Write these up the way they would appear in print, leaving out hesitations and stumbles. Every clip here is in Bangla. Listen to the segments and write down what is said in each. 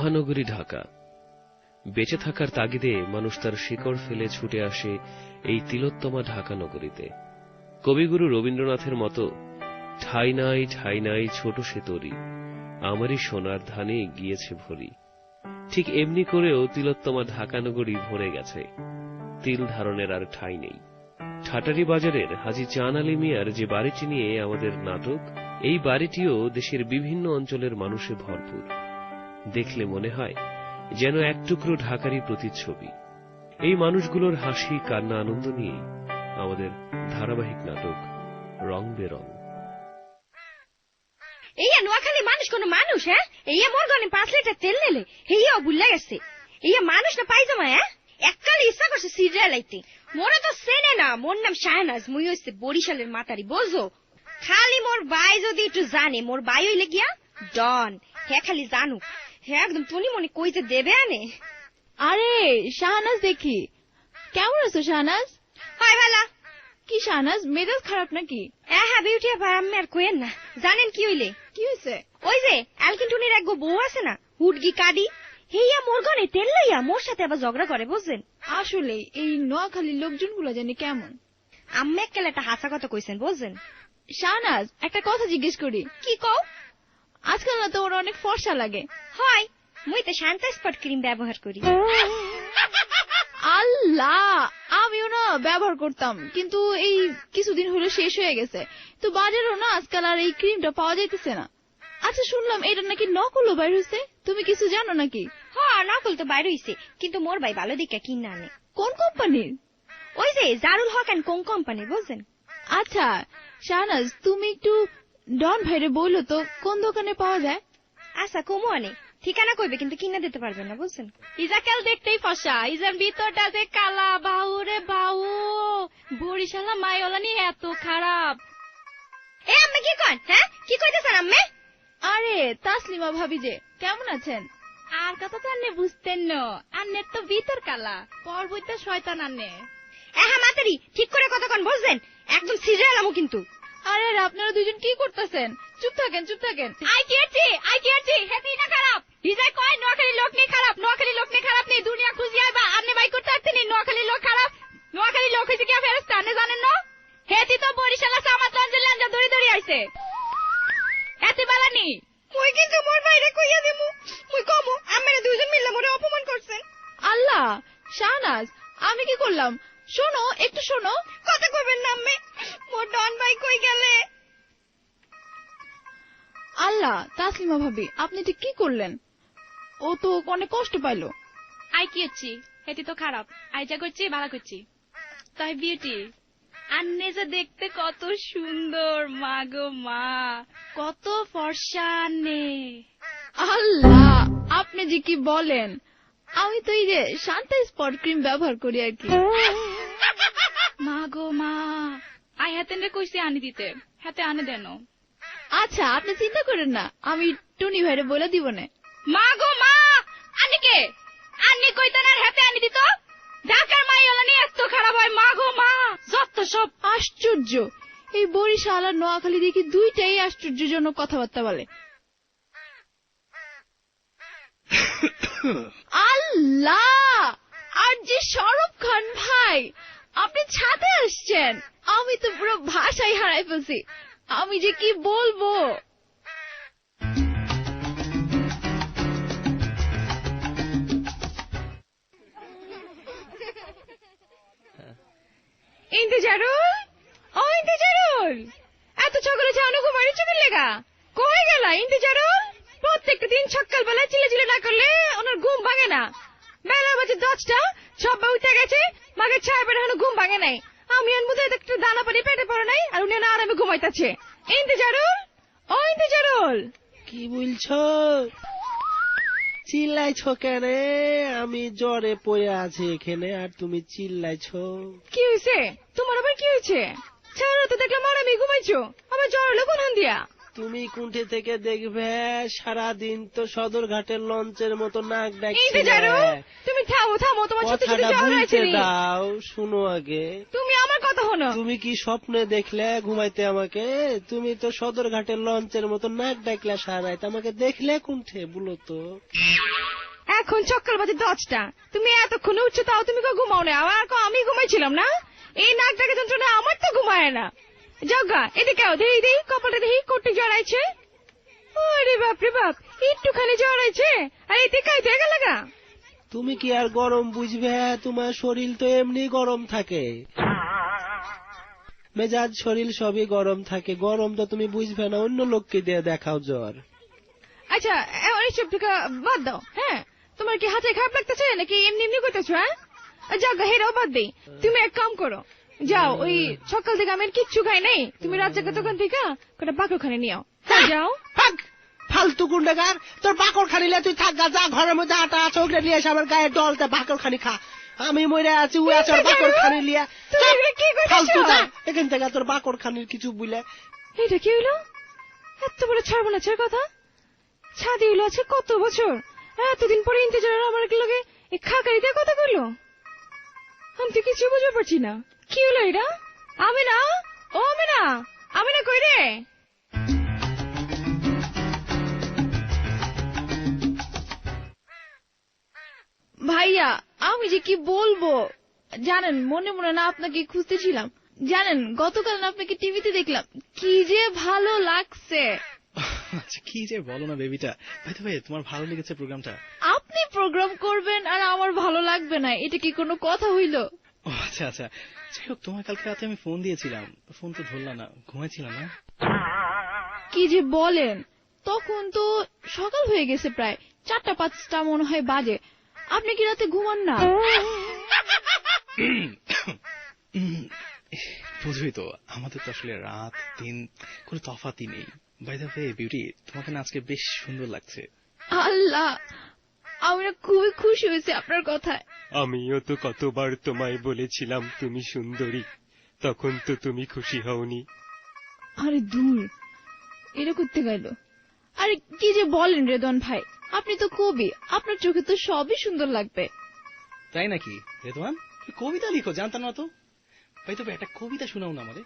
মহানগরী ঢাকা। বেঁচে থাকার তাগিদে মানুষ তার শিকড় ফেলে ছুটে আসে এই তিলোত্তমা ঢাকা নগরীতে। কবিগুরু রবীন্দ্রনাথের মতো ঠাই নাই ঠাই নাই ছোট সে তরি, আমারই সোনার ধানে গিয়েছে ভরি, ঠিক এমনি করেও তিলোত্তমা ঢাকা নগরী ভরে গেছে। তিল ধারণের আর ঠাই নেই। ঠাটারি বাজারের হাজী চান আলী মিয়ার যে বাড়িটি নিয়ে আমাদের নাটক, এই বাড়িটিও দেশের বিভিন্ন অঞ্চলের মানুষে ভরপুর। দেখলে মনে হয় যেন এক টুকরো ঢাকারই প্রতিচ্ছবি। এই মানুষগুলোর হাসি কান্না আনন্দ নিয়ে আমাদের ধারাবাহিক নাটক রং বেরং। এইয়া নোয়াখালী মানুষ কোন মানুষ? হ্যাঁ, এইয়া মোর গনে 5 লিটার তেল নেলে এইয়া বুল্লা গেছে। এইয়া মানুষ না পাইজামা? হ্যাঁ, এককাল ইচ্ছা করছে সিরিয়াল আইতে। মোরে তো চেনে না, মোর নাম শাহনাজ, মুই হইছে বরিশালের মাতারি, বোঝো? খালি মোর ভাই যদি একটু জানে, মোর ভাই হইলে গিয়া ডন, হ্যাঁ খালি জানুক, হ্যাঁ একদম টনি মনে কইতে দেবে আনে। আরে শাহনাজ দেখি, কেমন আছো শাহনাজ? হয় ভালা। কি শাহনাজ, মেজাজ খারাপ নাকি? হ্যাঁ বিউটি ভাই, আমি আর কইেন না। জানেন কি হইলে? কি হয়েছে? ওই যে অ্যালকিন টুনির এক বউ আছে না, হুডগি কাডি, হেইয়া মোর গনে তেল লইয়া মোর সাথে আবার ঝগড়া করে, বুঝছেন? আসলে এই নোয়াখালীর লোকজনগুলো জানি কেমন। আম্মা এককাল একটা হাসা কথা কইছেন, বুঝছেন? শাহনাজ, একটা কথা জিজ্ঞেস করি। কি কও? আজকাল না তো ওরা অনেক ফর্সা লাগে। হয়, মুই তো শান্তা স্পট ক্রিম ব্যবহার করি। আল্লাহ, আমিও না ব্যবহার করতাম, কিন্তু এই কিছুদিন হলো শেষ হয়ে গেছে, তো বাজারেও না আজকাল আর এই ক্রিমটা পাওয়া যাইতেছে না। আচ্ছা, শুনলাম এটা নাকি নকলও বাইর হয়েছে, তুমি কিছু জানো নাকি? হ্যাঁ, নকল তো বাইর হইছে, কিন্তু মোর ভাই ভালো দিকে কিনা আনে। কোন কোম্পানির? ওই যে জারুল হক এন্ড কোং কোম্পানি, বুঝছেন? আচ্ছা শাহনাজ, তুমি একটু ডন ভাইরে বললো তো কোন দোকানে পাওয়া যায়। আচ্ছা কমু আনে, ঠিকানা কইবে কিন্তু কিনা দিতে পারবেন না, বুঝছেন? ইজাকাল দেখতেই ফসা, ইজার ভিতরটা যে কালা, বাহুরে বাহু, বরিশালা মাইওয়ালানি এত খারাপ। এ আম্মে কি কন? হ্যাঁ, কি কইতেছেন আম্মে? আরে তাসলিমা ভাবি যে, কেমন আছেন? আর কথা তো আন্নে বুঝতেন না, আন্নের তো ভিতর কালা, পরবইতে শয়তান আন্নে। হ্যাঁ মাতারি, ঠিক করে কথা কন, বুঝছেন? একদম সিরিয়াল আমু কিন্তু। আরে আপনারা দুজন কি করতেছেন? চুপ থাকেন, চুপ থাকেন। আই কেয়ারছি, হেতেই না খারাপ। ডিজাই কয় নোয়াখালী লোক নেই খারাপ, নোয়াখালী লোক নেই খারাপ নেই, দুনিয়া খুঁজি আইবা, আন্নে বাই করতে আসতেনি, নোয়াখালী লোক খারাপ। নোয়াখালী লোক হইছে কি ফেরেশতা, আন্নে জানেন না? হেতি তো বরিশালা সামাত লঞ্জে লাঞ্জা দড়ি আইছে। হেতি বালানি। মুই কিন্তু মোর বাইরে কইয়া দিমু, মুই কমু আম্মেরে দুইজন মিলে মোরে অপমান করছেন। আল্লাহ, শাহনাজ আমি কি করলাম? শোনো, একটু শোনো। কথা কইবেন না আম্মে, মোর ডন ভাই কই গেলে? আল্লাহ, তাসলিমা ভাবি আপনি ঠিক কি করলেন? ও তো অনেক কষ্ট পাইলো। আই কি হচ্ছি, হেতি তো খারাপ, আই যা করছি ভালো করছি। তাই বিউটি আন্নে যে দেখতে কত সুন্দর, মা গো মা, কত ফর্সা আন্নে। আল্লাহ, আপনি যে কি বলেন, আমি তো এই যে শান্তা স্পট ক্রিম ব্যবহার করি আর কি। মা গো মা, আই হাতেন রে কইছি আনি দিতে, হাতে আনে দেন। আচ্ছা, আপনি চিন্তা করেন না, আমি টুনি ভাইরে বলে দিব না। মা গো মা, আন্নি কে? আন্নি কইতেন আর হাতে আনি দিত? ঢাকার মাইওয়ালানি এত খারাপ হয়, মা গো মা, যত সব। আশ্চর্য, এই বরিশাল আর নোয়াখালী দেখি দুইটাই আশ্চর্যজনক কথাবার্তা বলে। আল্লাহ, আর যে শাহরুখ খান ভাই, আপনি ছাদে আসছেন, আমি তো পুরো ভাষাই হারাই ফেলছি, আমি যে কি বলবো। ইন্তেজারুল, ও ইন্তেজারুল, এত সকালে ছাউনো ঘুমারি চোখের লেগা কই গেলা? ইন্তেজারুল, প্রত্যেকটা দিন সকালবেলা চিলে না করলে ওনার ঘুম ভাঙে না। বেলা বাজে 10টা, সব উঠে গেছে, মাকে ছায়া পেটে এখনো ঘুম ভাঙে নাই। আমি এর মধ্যে একটা দানা পানি পেটে পড়ে নাই, আর উনি না আরামে ঘুমাইতেছে। ইন্তেজারুল, ও ইন্তেজারুল। কি বলছো? চিল্লাইছো কেন? আমি জ্বরে পড়ে আছি এখানে, আর তুমি চিল্লাইছো? কি হয়েছে তোমার? আবার কি হয়েছে? ছাড়া তো দেখলাম আরামে ঘুমাইছো, আবার জ্বর হলো কোন দিয়া? তুমি কুণ্ঠে থেকে দেখবে, সারাদিন তো সদরঘাটের লঞ্চের মতো নাক ডাকছিলে। ইন্তেজারুল, তুমি থামো, তোমার সাথে কথাটা জ্বর বলতে হয়েছে। দাও, শুনো আগে। তুমি আমার কথা কথা হলো। তুমি কি স্বপ্নে দেখলে ঘুমাইতে আমাকে? তুমি তো সদরঘাটের লঞ্চের মতো নাক ডাকলা সারাইতে, আমাকে দেখলে কোনঠে বলো তো? এখন সকাল বাজে 10টা, তুমি এতক্ষণে উঠছো, তাও তুমি ঘুমাও না। আমি ঘুমাইছিলাম না, এই নাক ডাকে যন্ত্রণা আমার তো ঘুমায় না। জগা এদিকে দেই দেই, কপালটা দেখি কোটি জড়াইছে। ওরে বাপ রে বাপ, একটুখানি জড়াইছে আর এতে কাইতে গেল গা। তুমি কি আর গরম বুঝবে? তোমার শরীর তো এমনি গরম থাকে, মেজাজ শরীর সবই গরম থাকে। গরম তো তুমি বুঝবে না, অন্য লোককে দিয়ে দেখাও জ্বর। আচ্ছা এখন এইসব থেকে বাদ দাও। হ্যাঁ, তোমার কি হাতে খারাপ লাগতেছে নাকি এমনি এমনি করতেছো? হ্যাঁ, জগা হেরাও বাদ দেই। তুমি এক কাম করো, যাও ওই সকাল থেকে আমি আর কিচ্ছু খাই নাই, তুমি রাজ্জাকের দোকান থেকে কটা বাকরখানে নিও। যাও। ফালতু গুন্ডাগার, তোর বাকর খানিলে তুই থাক গা, যা ঘরের মধ্যে আটা আছে ওগুলো নিয়ে এসে আমার গায়ে ডলতে বাকর খানি খা। আমি মরে আছি, ও আছে বাকর খানি লিয়া। ফালতু যা এখান থেকে, তোর বাকর খানির কিছু বুঝলে। এটা কি হইলো? এত বড় ছাড়বনাছের কথা। ছাদি হইলো আছে কত বছর, এতদিন পরে ইন্তেজার আমার লগে এই খাকারিতে কথা কইলো। আমি তো কিছু বুঝতে পারছি না, কি হলো এটা? আমি না, ও আমি না, আমি না কই রে? ভাইয়া আমি যে কি বলবো জানেন, মনে মনে না আপনাকে খুঁজতেছিলাম। জানেন গতকাল না আপনাকে টিভিতে দেখলাম, কি যে ভালো লাগছে। আচ্ছা কি যে বলো না বেবিটা। ভাই তোমার ভালো লেগেছে প্রোগ্রামটা? আপনি প্রোগ্রাম করবেন আর আমার ভালো লাগবে না, এটা কি কোনো কথা হইলো? ও আচ্ছা আচ্ছা, যাই হোক তোমার কালকে রাতে আমি ফোন দিয়েছিলাম, ফোন তো ধরলা না, ঘুমাইছিলাম না। কি যে বলেন, তখন তো সকাল হয়ে গেছে, প্রায় 4টা-5টা মনে হয় বাজে। আপনি কি রাতে ঘুমান না? বুঝবি তো, আমাদের তো আসলে রাত দিন কোনো তফাৎই নেই। বাই দ্য ওয়ে বিউটি, তোমাকে না আজকে বেশ সুন্দর লাগছে। আল্লাহ, আমি না খুবই খুশি হয়েছি আপনার কথায়। আমিও তো কতবার তোমায় বলেছিলাম তুমি সুন্দরী, তখন তো তুমি খুশি হওনি। আরে দূর, এটা করতে গেল। আরে কি যে বলেন রেদন ভাই, আপনি তো কবি, আপনার চোখে তো সবই সুন্দর লাগবে। তাই নাকি রেদওয়ান? কবিতা লিখো, জানতাম না তো। ভাই তবে একটা কবিতা শোনাও না আমারে।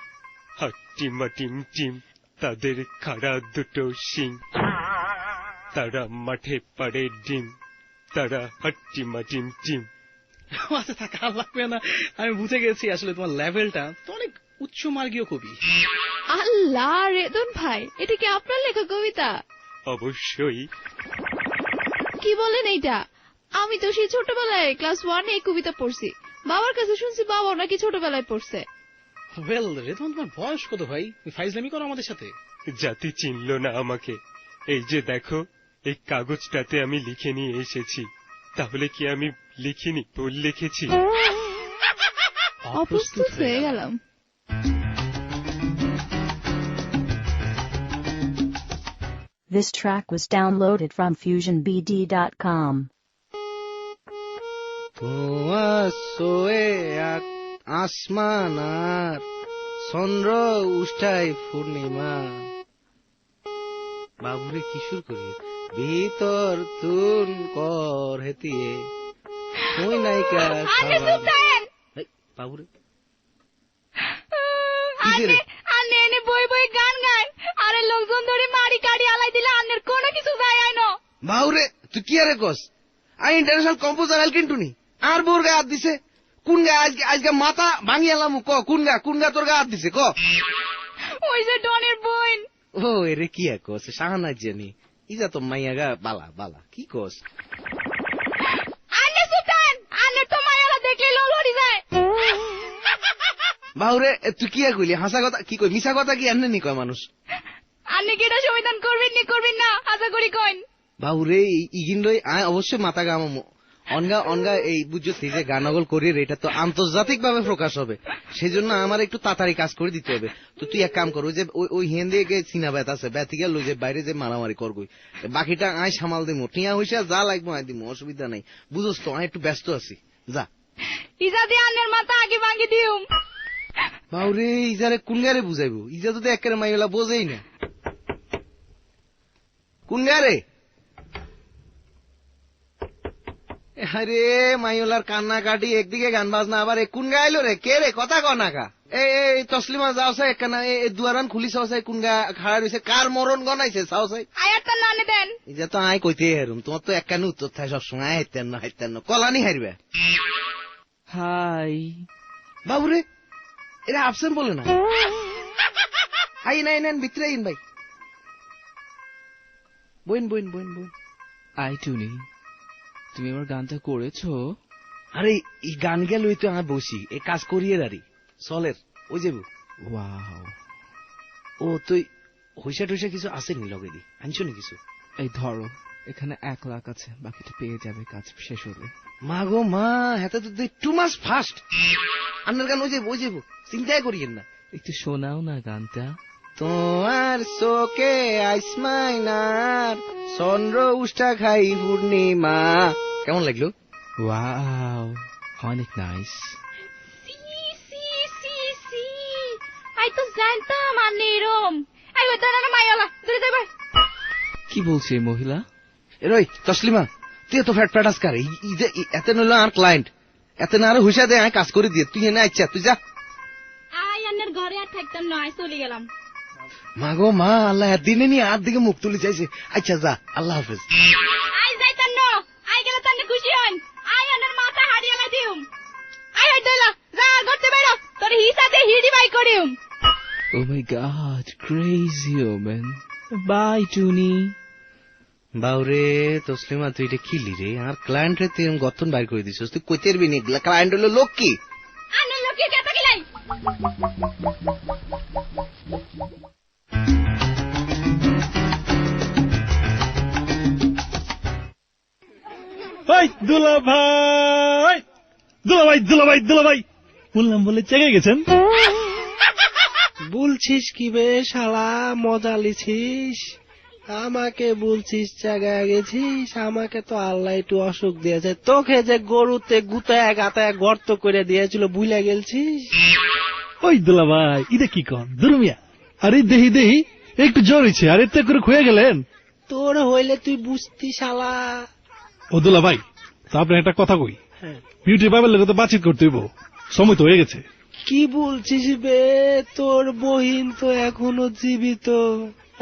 হাট্টিমা টিম টিম তাদের খাড়া দুটো শিং, তারা মাঠে পাড়ে ডিম, তারা হাট্টিমা টিম টিম। আচ্ছা থাকা লাগবে না, আমি বুঝে গেছি আসলে তোমার লেভেলটা তো অনেক উচ্চ মার্গীয় কবি। আল্লাহ রেদন ভাই, এটা কি আপনার লেখা কবিতা? অবশ্যই। কি বলেন এইটা? আমি তো সেই ছোটবেলায় ক্লাস 1 এই কবিতা পড়ছি, বাবার কাছে শুনছি বাবাও নাকি ছোটবেলায় পড়ছে। ওয়েল রেদওয়ান, তোমার বয়স কত ভাই? ফাইজলামি করো আমাদের সাথে। জাতি চিনল না আমাকে, এই যে দেখো এই কাগজটাতে আমি লিখে নিয়ে এসেছি। তাহলে কি আমি লিখিনি, ভুল লিখেছি? অপ্রস্তুত হয়ে গেলাম। This track was downloaded from FusionBD.com. আসমান আর চন্দ্র উষ্ঠাই পূর্ণিমা, বাবুরে কিশোর করি ভিতর তুন কর হেতিয়ে ওই নায়িকা বাবুরে আনে বই বই গান গান, আরে লোকজন ধরে মারি কাড়ি আলাই দিলে আন্নের কোনো কিছু যায় আইনো। বাবুরে তুই কি আরে কস? আই ইন্টারন্যাশনাল কম্পোজার আল কিন্টুনি আর বোর গায়ে হাত দিছে। কোন গায়ে আজকে মাথা ভাঙি এলাম, ক কোন গা তোর গায়ে হাত দিছে ক? ওই যে ডনের বোন। ও এরে কি কস? সাহানা জানি ইজা তো মাইয়া গা বালা বালা কি কস? আনে সুতান, আনে তো মায়ালা দেখলে ললড়ি যায়। বাউরে তুই কি কইলি? হাসা কথা কি কই, মিছা কথা কি এমনি নি কয় মানুষ? আনে কি এটা সমাধান করবেন না আশা করি কইন। বাউরে ইগিন লই আয় অবশ্যই মাথা গামামো অনগা এই বুঝছো যে গানগল করিয়ে এটা তো আন্তর্জাতিক ভাবে প্রকাশ হবে, সেজন্য আমার একটু তাড়াতাড়ি কাজ করে দিতে হবে। তো তুই এক কাম কর, ওই যে ওই হেন্দে চিনা ব্যাত আছে, ব্যাথিকে লই যে বাইরে যে মারামারি করবই, বাকিটা আয় সামাল দিমো, টিয়া হইসা যা লাগবো আয় দিমো, অসুবিধা নাই। বুঝোস তো আয় একটু ব্যস্ত আছি, যা। ইজা দিয়ে আন্নের মাথা আগে ভাঙি দিউম। বাউরে ইজারে কোন গারে বুঝাইবো? ইজা তো একেবারে মাইলা বোঝেই না। কোন গারে? আরে মাইলার কান্না কাটি একদিকে গান বাজনা, আবার কোন গাইলো রে? কে রে? কথা কনাকা এই তসলিমা যাও চাই একখানা এই দুয়ারান খুলি চাও চাই কোন গা খাড়া রয়েছে কার মরণ গনাইছে চাও চাই আয়ার তার নানে দেন এই যে তো আয় কইতে হেরুম তোমার তো একখানে উত্তর থাকে সবসময় হাইতেন না কলানি হারবে হাই বাবুরে এরা আপসেন্ট বলে না আই নেন ভিতরে আইন ভাই বইন আই টুনি তুমি আমার গানটা করেছো? আরে এই গান গেল তো আমি বসি এই কাজ করিয়ে দাঁড়ি চলের ওই যাবো ওয়াও, ও তুই হইসা টইসা কিছু আসেনি লগে দি আনছো নি কিছু এই ধরো এখানে 1 লাখ আছে, বাকিটা পেয়ে যাবে কাজ শেষ হলে। মা গো মা হাতে তো টু মাস ফাস্ট আপনার গান ওই যাবো চিন্তাই করিয়েন না একটু শোনাও না গানটা। তোমার চোখে আইসমাইনার চন্দ্র উষ্টা খাই পূর্ণিমা। কেমন লাগলো? ওয়াও, অনেক নাইস। আই তো জানতাম আন্নে এরম। আই ওই দাঁড়ানো মাইয়ালা দূরে যাই ভাই। কি বলছে এই মহিলা? এরই তসলিমা তুই এত ফ্যাট ফ্যাট আসকার এতে নইল আর ক্লায়েন্ট এতে না আরো হুইসা দে কাজ করে দিয়ে তুই এনে আচ্ছা তুই যা। আই আন্নের ঘরে আর থাকতাম না, আই চলে গেলাম। মা গো মা আল্লাহ দিনে নিয়ে আর দিকে মুখ তুলে চাইছে। আচ্ছা যা, আল্লাহ হাফেজ। আই যাইতাম না, আই গেলে তান্নে খুশি হন। আই আন্নের মাথা হারিয়ে না দিউম। আই হাই দইলা যা করতে বেরো, তোর হিসাতে হিডি বাই করিউম। Oh my god, crazy woman. Bye, Tuni. বাউরে তসলিমা তুই এটা কিলি রে আর ক্লায়েন্ট রে তুই গঠন বাইর করে দিছিস তুই কইতে পারবি নি ক্লায়েন্ট হলো লোক কি আন্নের লোকে কে তাকিলাই। দুলাভাই বললাম বলে চেগে গেছেন। বলছিস কি বে শালা, মজা লিছিস? আমাকে বলছিস জায়গায় গেছিস? আমাকে তো আল্লাহ একটু অসুখ দিয়েছে, তোকে যে গরুতে গুতায় গাতায় গর্ত করে দিয়েছিল ভুলে গেলছিস? ওই দুলাভাই ইদে কি কন দুরমিয়া, আরে দেহি একটু জ্বর হয়েছে আর এতে করে খুয়ে গেলেন। তোর হইলে তুই বুঝতি শালা। ও দুলাভাই তা আপনি একটা কথা কই, হ্যাঁ। বিউটি পাইবার লোক তো বাতচিত করতে হইব, সময় তো হয়ে গেছে। কি বলছিস বে? তোর বহিন তো এখনো জীবিত,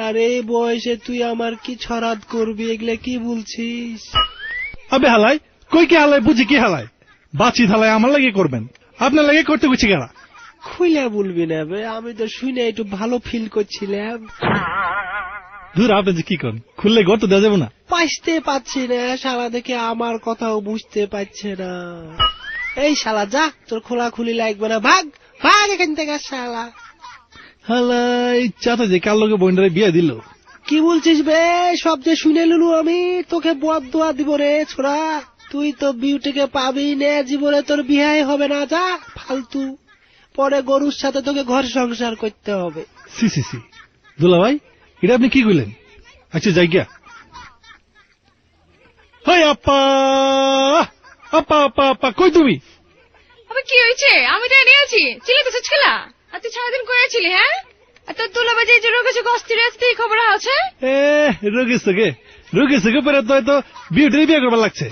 আর এই বয়সে তুই আমার কি ছড়াত করবি? এগুলা কি বলছিস? আবে হালাই কই কি হালাই বুঝি কি হালাই, বাতচিত হালাই আমার লাগে করবেন, আপনার লাগে করতে গুছি গেলা। খুইলা বলবি না বে, আমি তো শুনে একটু ভালো ফিল করছিলাম। দূর আপনি যে কি করেন, খুললে গর্ত দেওয়া যাবে না। পাইতে পাচ্ছি না শালা, দেখে আমার কথাও বুঝতে পারছে না। এই শালা যা, তোর খোলাখুলি লাগবে না, ভাগ ভাগ এখান থেকে শালা। হালাই চাচা যে কাল লোকে বইন্ডারে বিয়ে দিল। কি বলছিস বে? সব যে শুনে লুলু আমি, তোকে বদদোয়া দিব রে ছোড়া। তুই তো বিউটিকে পাবি না, জীবনে তোর বিয়ে হবে না, যা ফালতু। পরে গরুর সাথে তোকে ঘর সংসার করতে হবে। সি দুলাভাই এটা আপনি কি কইলেন? আচ্ছা যাই গিয়া। হাই আপা আপা আপা আপা কই তুমি? আবার কি হয়েছে? আমি তো এনে আছি। চিল্লাতেছিস খেলা? আর তুই সারাদিন করেছিলি? হ্যাঁ, আর তোর তুলাবাজি যে রোগ আছে অস্থির আছে খবর আছে? রোগেছে পরে তো হয়তো বিউটির বিয়ে করবার লাগছে।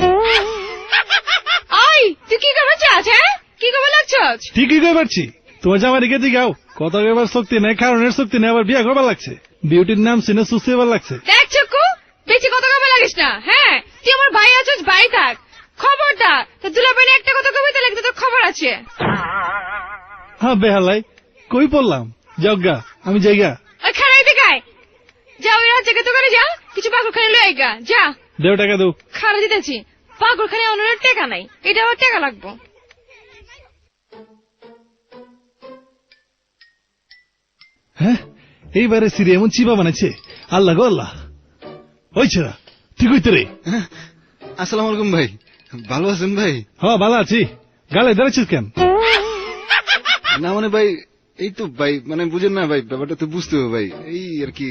আই তুই কি করবার চাস? হ্যাঁ, কি করবার লাগছস? ঠিকই কই পারছি, তোমার জামাই রেখে দিগাও, কথা কইবার শক্তি নেই, কারণের শক্তি নেই, আবার বিয়ে করবার লাগছে। বিউটির নাম শুনে সুস্থ হবার লাগছে। দেখ চক্কু, বেশি কথা কবে লাগিস না। হ্যাঁ, তুই আমার ভাই আছিস, ভাই থাক। খবরদার তোর দুলাবাইনে একটা কথা কবি তাহলে তোর খবর আছে। হ্যাঁ বেহালাই কই পড়লাম, যাওগা আমি যাইগা। ওই খারাই দেখায় যা, ওই রাজ্যকে দোকানে যা, কিছু পাগলখানে লয়ে আইগা যা। দেও টাকা দেও। খারা দিতেছি, পাগলখানে অন্যের টাকা নাই, এটা আমার টাকা লাগবো। হ্যাঁ এইবারে সিরি এমন চিবা বানাইছে, আল্লাহ গো আল্লাহ। ওই ছেড়া ঠিক হইতে রে। আসসালামু আলাইকুম ভাই, ভালো আছেন ভাই? হ্যাঁ ভালো আছি, গালে দাঁড়াচ্ছিস কেন? না মানে ভাই এই তো ভাই, মানে বুঝেন না ভাই, ব্যাপারটা তো বুঝতে হবে ভাই, এই আর কি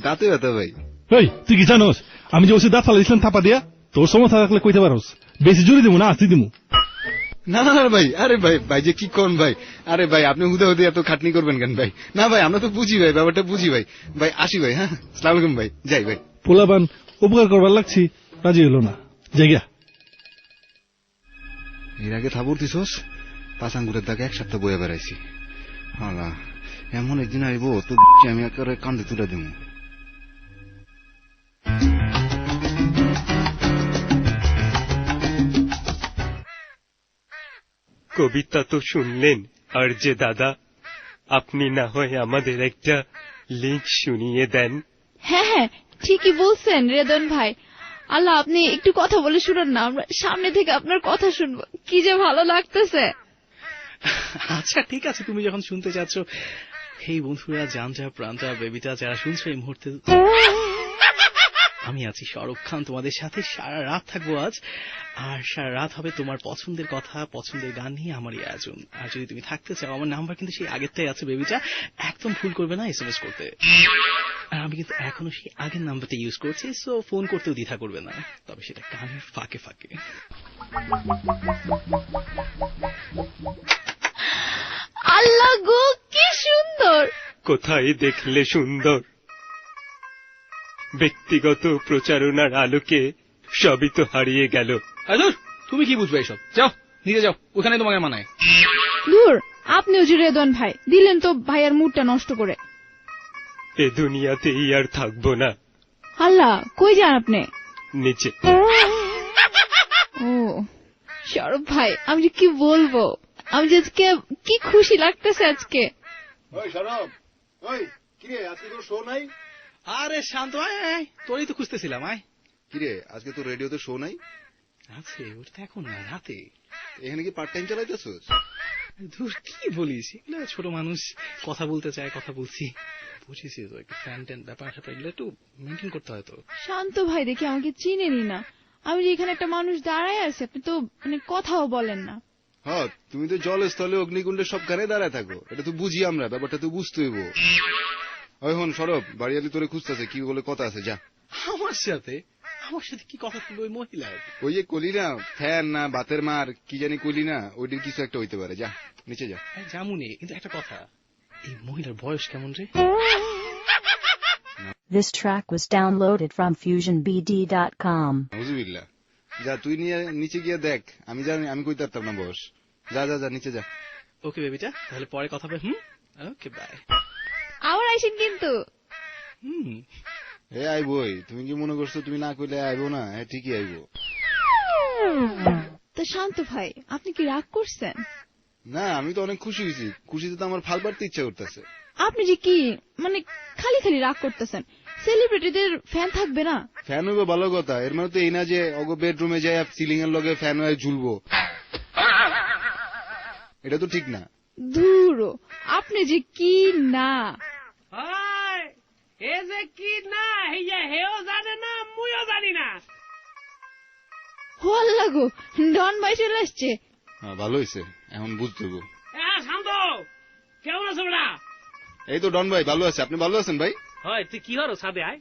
দাঁতে ব্যথা ভাই। ওই তুই কি জানোস আমি যে ওষুধ দাঁত ফালাইছিলাম থাপা দিয়া? তোর সমস্যা থাকলে কইতে পারোস, বেশি জোরে দিব না আসতে দিমু। না না না ভাই, আরে ভাই ভাই যে কি কোন ভাই, আরে ভাই আপনি হুদা হুদে এত খাটনি করবেন কেন ভাই? না ভাই আমরা তো বুঝি ভাই, ব্যাপারটা বুঝি ভাই। ভাই আসি ভাই, হ্যাঁ আসসালামু আলাইকুম ভাই, যাই ভাই। পোলাবান উপকার করবার লাগছি, রাজি হলো না, জায়গা। এর আগে থাবুর দিছস, পাঁচ আঙ্গুরের দাগে 1 সপ্তাহ বয়ে বেড়াইছি, হালা এমন একদিন আইব তো আমি একেবারে কান্দে তুলে দেবো। কবিতা তো শুনলেন, আর যে দাদা আপনি না হয় আমাদের একটা লিঙ্ক শুনিয়ে দেন। হ্যাঁ হ্যাঁ ঠিকই বলছেন রেদন ভাই। আল্লাহ আপনি একটু কথা বলে শুনুন না, আমরা সামনে থেকে আপনার কথা শুনবো, কি যে ভালো লাগতেছে। আচ্ছা ঠিক আছে, তুমি যখন শুনতে চাচ্ছ। এই বন্ধুরা, জানটা প্রাণটা বেবিটা যারা শুনছো এই মুহূর্তে, আমি আছি শাহরুখ খান তোমাদের সাথে সারা রাত থাকবো আজ। আর সারা রাত হবে তোমার পছন্দের কথা, পছন্দের গান নিয়ে আমারই আয়োজন। আর যদি তুমি থাকতে চাও, আমার নাম্বার কিন্তু সেই আগেরটাই আছে বেবিটা, একদম ভুল করবে না SMS করতে। আর আমি কিন্তু এখনো সেই আগের নাম্বারটা ইউজ করছি, সো ফোন করতেও দ্বিধা করবে না, তবে সেটা কানের ফাঁকে ফাঁকে। আল্লাহ গো কি সুন্দর! কোথায় দেখলে সুন্দর? ব্যক্তিগত প্রচারণার আলোকে সবই তো হারিয়ে গেল। তুমি কি বুঝবে এসব? যাও নিজে যাও, ওখানে তোমাকে মানায়। দূর, আপনিও যে রেদন ভাই, দিলেন তো ভাইয়ার মুডটা নষ্ট করে। এ দুনিয়াতেই আর থাকবো না। আল্লাহ কই যান আপনি? নিচে। ও শাহরুখ ভাই, আমি যে কি বলবো, আমি যে আজকে কি খুশি লাগতেছে আজকে। আরে শান্ত, আয়, তোরই তো খুঁজতেছিলাম। আয়। কিরে, আজকে তো রেডিওতে শো নাই? আছে, ওটা তো এখন না, রাতে। এখানে কি পার্ট টাইম চালাইতেছস? ধুর, কি বলিস, এগুলো ছোট মানুষ কথা বলতে চায়, কথা বলছি, বুঝেছি তো, একটু ফ্যান ট্যান ব্যাপার স্যাপার এগুলো একটু মেনটেন করতে হয় তো। শান্ত ভাই দেখি আমাকে চিনেনি না, আমি যে এখানে একটা মানুষ দাঁড়ায় আছে, আপনি তো মানে কথাও বলেন না। হ্যাঁ, তুমি তো জল স্থলে অগ্নিকুণ্ডে সব গানে দাঁড়ায় থাকো, এটা তো বুঝি আমরা, ব্যাপারটা তো বুঝতে হইব। ওই হন সরব, বাড়িয়ালি তোরে খুঁজতেছে, কি বলে কথা আছে, যা। আমার সাথে কি কথা বলবো ওই মহিলার? ওই যে কলি না, ফ্যান না বাতের মার কি জানি কলি না, ওইটির কিছু একটা হইতে পারে, যা নিচে যা। জামুনি, কিন্তু একটা কথা, এই মহিলার বয়স কেমন রে? This track was downloaded from FusionBD.com. হুজুবিল্লাহ, যা তুই নিয়ে নিচে গিয়ে দেখ, আমি জানি, আমি কইতে পারতাম না বয়স। যা যা যা নিচে যা। ওকে বেবিটা, তাহলে পরে কথা হবে। Okay bye. আবার আইসেন কিন্তু। এ আইবই, তুমি কি মনে করছো তুমি না কইলে আইবো না? হ্যাঁ ঠিকই আইবো। তো শান্ত ভাই, আপনি কি রাগ করছেন? না, আমি তো অনেক খুশি হয়েছি, খুশিতে তো আমার ফাল পাড়তে ইচ্ছা করতেছে। আপনি যে কি মানে খালি খালি রাগ করতেছেন, সেলিব্রিটিদের ফ্যান থাকবে না? ফ্যান হইবো ভালো কথা, এর মানে তো এই না যে অগো বেডরুমে যায় সিলিং এর লগে ফ্যান হয়ে ঝুলবো, এটা তো ঠিক না। দূর, আপনি যে কি না। এ যে কি না, হেও জানে না, মুইও জানি না। হল লাগো, ডন ভাই চলে আসছে। ভালো হয়েছে, এখন বুঝতে হইব। শান্ত, কেমন আছো বেটা? এই তো ডন ভাই ভালো আছে, আপনি ভালো আছেন ভাই? হয়, তুই কি হরো সাদে? আয়,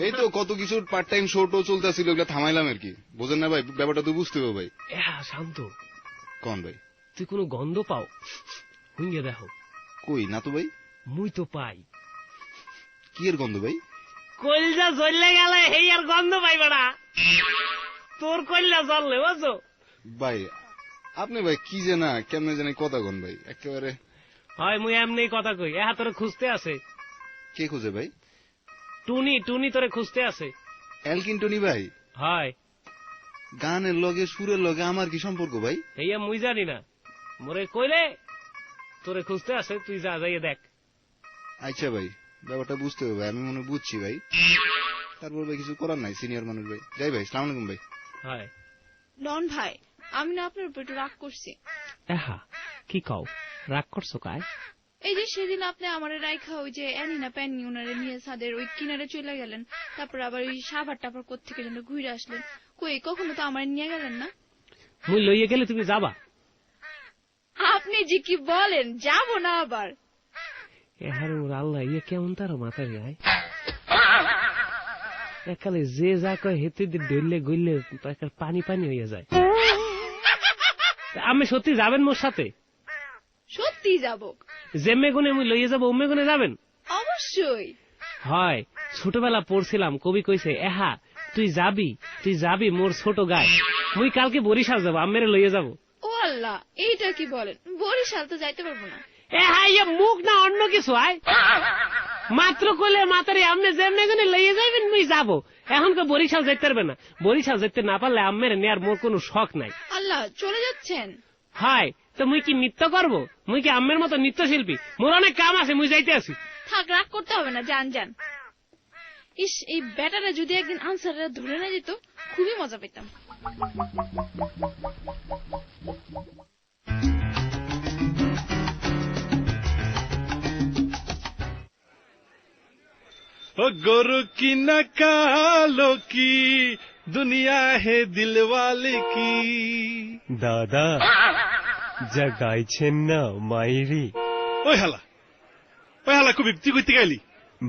এই তো কত কিছুর পার্ট টাইম শো টো চলতেছিল, ওগুলা থামাইলাম আর কি, বোঝেন না ভাই, ব্যাপারটা তো বুঝতে হবে ভাই। শান্ত, কোন ভাই? তুই কোনো গন্ধ পাও? হুঙ্গে দেখো। কই না তো ভাই। মুই তো পাই। কি এর গন্ধ ভাই? কইলজা জ্বললে গেলে এই আর গন্ধ পাই বেটা, তোর কইলা জ্বললে বুঝছো ভাই। আপনি ভাই কি যে না কেমনে জানি কথা কন ভাই, একেবারে। হয়, মুই এমনি কথা কই। তোরে খুঁজতে আছে। কে খুঁজে ভাই? টুনি তোরে খুঁজতে আছে। এলকিন টুনি ভাই? হয়। গানের লগে সুরের লগে আমার কি সম্পর্ক ভাই? এইয়া মুই জানি না, মোরে কইলে তোরে খুঁজতে আছে, তুই যা যাইয়ে দেখ। আচ্ছা ভাই, ব্যাপারটা বুঝতে হবে ভাই, আমি মনে বুঝছি ভাই, তারপর ভাই কিছু করার নাই, সিনিয়র মানুষ ভাই। যাই ভাই, সালাম আলাইকুম ভাই। হয় ডন ভাই, আমি না আপনার উপর একটু রাগ করছি। কি কও, রাগ করছো কায়? এই যে সেদিন আপনি আমার রাইখা ওই যে অ্যানিনা প্যানি ওনারে নিয়ে ছাদের ওই কিনারে চলে গেলেন, তারপর আবার ওই সাভার টাপার কোত্থেকে যেন ঘুরে আসলেন, কই কখনো তো আমার নিয়ে গেলেন না। মুই লইয়ে গেলে তুমি যাবা? আপনি যে কি বলেন, যাব না আবার। আল্লাহ, ইয়ে কেমন তারও মাথা যায়, একালে যে যা কয় হেতে ডললে গইলে পানি পানি হইয়া যায়। আমি সত্যি যাবেন মোর সাথে? সত্যি যাব। যেমে গুনে মুই লইয়ে যাবো, উম্মে গুনে যাবেন? অবশ্যই। হয়, ছোটবেলা পড়ছিলাম, কবি কইছে, তুই যাবি মোর ছোট গায়ে, মুই কালকে বরিশাল যাবো, আম্মেরে লইয়ে যাবো। ও আল্লাহ, এইটা কি বলেন, বরিশাল তো যাইতে পারবো না। এ হাই মুখ না অন্য কিছু আয় মাত্র কইলে মাতারি আপনি যেমনি করে লইয়ে যাইবেন মুই যাবো। এখন তো বরিশাল যাইতে পারবে না, বরিশাল যেতে না পারলে আমের নেয়ার মোর কোনো শখ নাই। আল্লাহ, চলে যাচ্ছেন? হাই তো মুই কি নৃত্য করবো? মুই কি আমের মতো নৃত্যশিল্পী? মোর অনেক কাম আছে, মুই যাইতে আছি। থাক, রাগ করতে হবে না, যান যান। ইস, এই ব্যাটারা যদি একদিন আনসাররা ধরে না যেত, খুবই মজা পেতাম। ओ गोरु की न कालो की दुनिया है दिलवाले की। দাদা যা গাইছেন না মাইরি। ওই হালা খুবই তুই কইতে গেলি?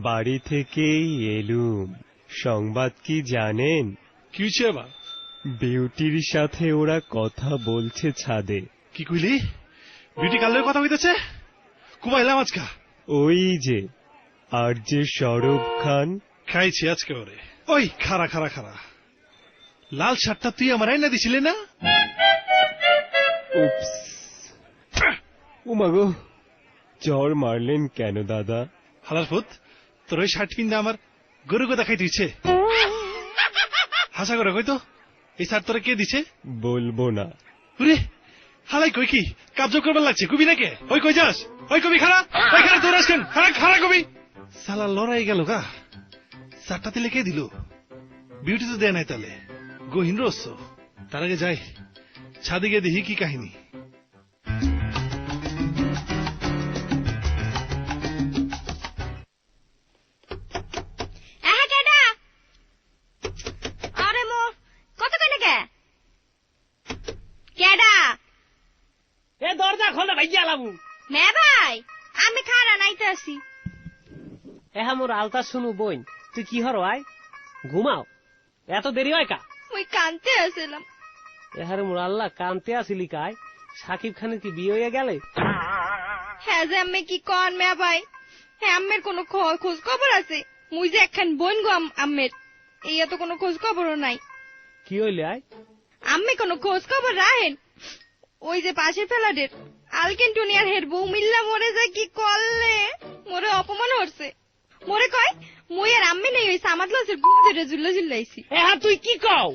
বাড়ি থেকেই এলুম। সংবাদ কি জানেন? কি হয়েছে আবার? বিউটির সাথে ওরা কথা বলছে ছাদে। কি কইলি? বিউটি কালের কথা হইতেছে? কুমাইলাম আজকা। ওই যে আর যে সৌরভ খান। খাইছি আজকে ওরে। ওই খারা খারা খারা, লাল শার্টটা তুই আমার আইনা দিছিলি না? উপস, উমাগো, জ্বর মারলেন কেন দাদা? হালার ফুত, তোর ওই শার্ট কিনতে আমার গরু গোদা খাইতে ইচ্ছে। হাসা করে কই তো, এই শার্ট তোরা কে দিছে? বলবো না। উরে হালাই কই কি কাবজ করবার লাগছে, কবি নাকি? ওই কই যাস? ওই কবি খারা, ওই খারা তোর আসছেন, খারা খারা কবি। সালা লড়াই গেল গা, শার্টটা দিলে কে দিল? বিউটি তো দেয় নাই, তাহলে গহিন রস। তার আগে যাই ছাদে গিয়ে দেখি কি কাহিনী। আরে মো কত কইনে কে কেডা? এ দরজা খোলে ভাই গেলামু। মে ভাই, আমি খারা নাইতে আসি। এহা মোর আলতা শুনু বোন, তুই কি হর আয়? ঘুমাও, এত দেরি হয় কা? মুই কানতে আসিলাম। এহারে মোর আল্লাহ, কানতে আসিলি কায়? সাকিব খানের কি বিয়ে হয়ে গেলে? হ্যাঁ যে আমি কি কন মে ভাই, হ্যাঁ আম্মের কোনো খোঁজ খবর আছে? মুই যে একখান বোন গো আম্মের, এই এত কোনো খোঁজ খবরও নাই। কি হইলে আয়? আম্মে কোনো খোঁজ খবর রাখেন? ওই যে পাশের ফেলাডের আলকেন টুনিয়ার হের বউ মিল্লা মরে যায় কি করলে, মোরে অপমান হচ্ছে। মোরে কয় মুই আর আম্মি নেই ওই সামাদ লসের গুম ধরে জুল্লা জুল্লাইছি। এহা তুই কি কও?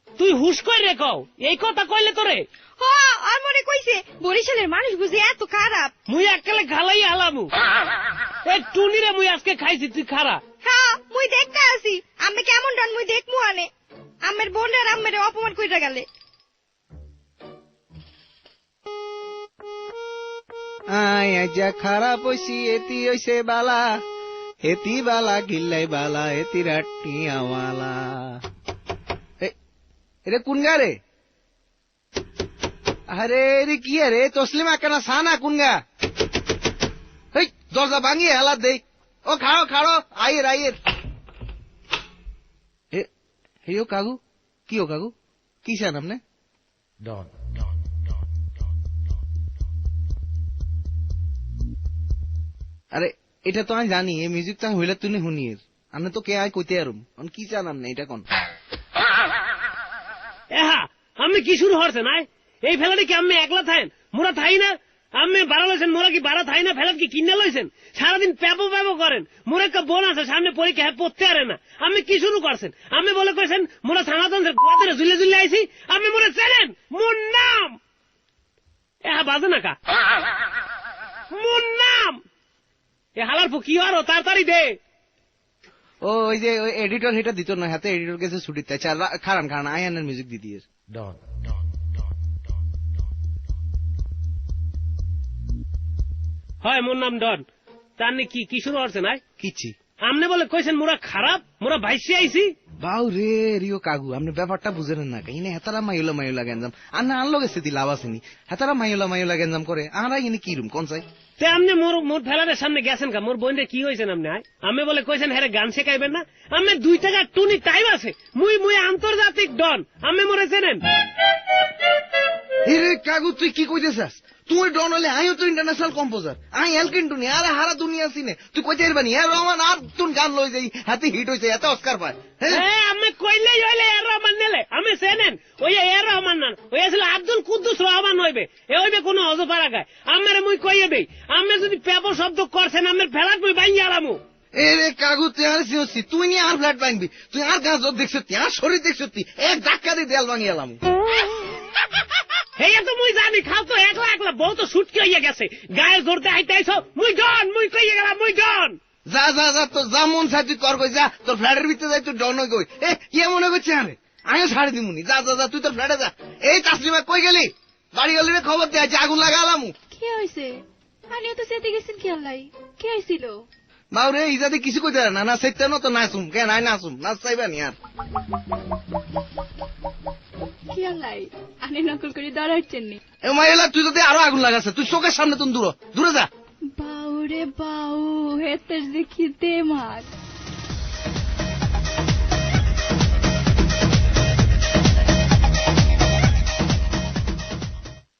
তুই হুশ কইরে কও, এই কথা কইলে তোরে? হ, আর মনে কইছে বরিশালের মানুষ বুঝি এত খারাপ। মুই এককালে গালাই হালামু। এই টুনিরে মুই আজকে খাইছি, তুই খারা। হ্যাঁ মুই দেখতে আসি আমি কেমন ডন, মুই দেখমু আনে। আমের বোনের আম্মেরে অপমান কইরা গেলে। আয় আজা খারাপ হইছি, এতি হইছে বালা, এতি বালা গিল্লাই বালা, এতি রাটি আওয়ালা। এটা কোন গা রে? আরে রে কি রে, তসলিমা কেনা সানা কোন গা? এই দরজা ভাঙিয়ে হেলা দেই। ও খাড়ো খাড়ো, আয়ের আয়ের। হে ও কাকু, কি ও কাকু, কি চান আপনি? ডন। আরে এটা তো আমি জানি, এই মিউজিক তো হইলে তুমি শুনির, আপনি তো কে আয় কইতে আরুম, কি চান আপনি এটা কোন? এহা আমি কি শুরু হচ্ছে না? এই ফেলাটি কি আমি একলা থাকেন? মোরা থাই না? আমি বাড়া লইছেন, মোরা কি বাড়া থাই না? ফেলাত কি কিনে লইছেন? সারাদিন প্যাপো প্যাপো করেন। মোর একটা বোন আছে সামনে পরীক্ষা, হ্যাঁ পড়তে আরে না। আমি কি শুরু করছেন? আমি বলে কইছেন মোরা সানাতন্ত্রের গোয়াদের ঝুলে ঝুলে আইছি। আমি মোরে চেনেন? মোর নাম এহা বাজে না কা? মোর নাম এ হালার পু কি আরো তাড়াতাড়ি দে। ও ওই যে ওই এডিটর হেটা দিত না, হাতে এডিটর কাছে ছুটি তাই খারান খারান আয়ানের মিউজিক দি দিয়ে। ডন হয় মোর নাম ডন। তার কি কি শুরু হচ্ছে না? কিচ্ছি আমনে বলে কইছেন মোরা খারাপ, মোরা ভাইসি আইছি। বাউ রে রিও কাকু, আপনি ব্যাপারটা বুঝেন না কাইনে হেতারা মাইলা গেঞ্জাম আর না আনলো গেছে লাভ আসেনি, হেতারা মাইলা গেঞ্জাম করে আমরা ইনি কি রুম কোন চাই? তে আমনে মোর মোর ফেলাদের সামনে গেছেন কা? মোর বোনরে কি হয়েছেন আপনি? আমি বলে কইছেন হ্যাঁ গান শেখাইবেন না? আমি 2 টাকা টুনি টাইম আছে, মুই আন্তর্জাতিক ডন, আমি মোরে চেনেন? রে কাকু তুই কি কইতেছাস? তুই ডন হলে আমিও তো ইন্টারন্যাশনাল কম্পোজার, আমি এল কিন্তু নি আরে হারা দুনিয়া চিনে, তুই কইতে পারবি এ রহমান আর তুই গান লই যাই হাতে হিট হইছে এত অস্কার পায়। আমি কইলেই হইলে এর রহমান নিলে আমি চেনেন ওই এর রহমান না ওই আসলে আব্দুল কুদ্দুস রহমান হইবে, এ হইবে কোনো অজপাড়া গায়। আমার মুই কইয়ে দেই, আমি যদি পেপর শব্দ করছেন আমার ফেলাত মুই বাইঙ্গি আলামু। এরে কাগজ তুই আর সিওসি, তুই নিয়ে আর ফ্ল্যাট ভাঙবি, তুই আর গাছ দেখছ আর শরীর দেখছ এক ধাক্কা দিয়ে দেয়াল ভাঙি এলাম। হেয়া তো মুই জানি, খাও তো একলা একলা বউ তো ছুটকি হইয়া গেছে, গায়ে জোরতে আইতে আইছো মুই ডন, মুই কইয়ে গেলাম মুই ডন। যা যা যা তোর যা মন চাই তুই কর, কই যা তোর ফ্ল্যাটের ভিতরে যাই তুই ডন কই। এ কি মনে করছে আরে আমিও ছাড়ি দিমুনি, যা যা যা তুই তোর ফ্ল্যাটে যা। এই তাসলিমা কই গেলি? বাড়ি গেলি খবর দে, আজ আগুন লাগালামু। কি হয়েছে? আনিও তো সেতে গেছেন কি আল্লাহ, কি হয়েছিল? বাউরে ইজাদি কিছু কইতে না, না সেতে না তো নাচুম কে নাই নাচুম, নাচ চাইবা নি আর কি আল্লাহ আনি নকল করে দাঁড়াচ্ছেন নি? এ মাইলা তুই যদি আরো আগুন লাগাছে, তুই চোখের সামনে তুমি দূরে দূরে যা। বাউরে বাউ, হেতের দেখিতে মাছ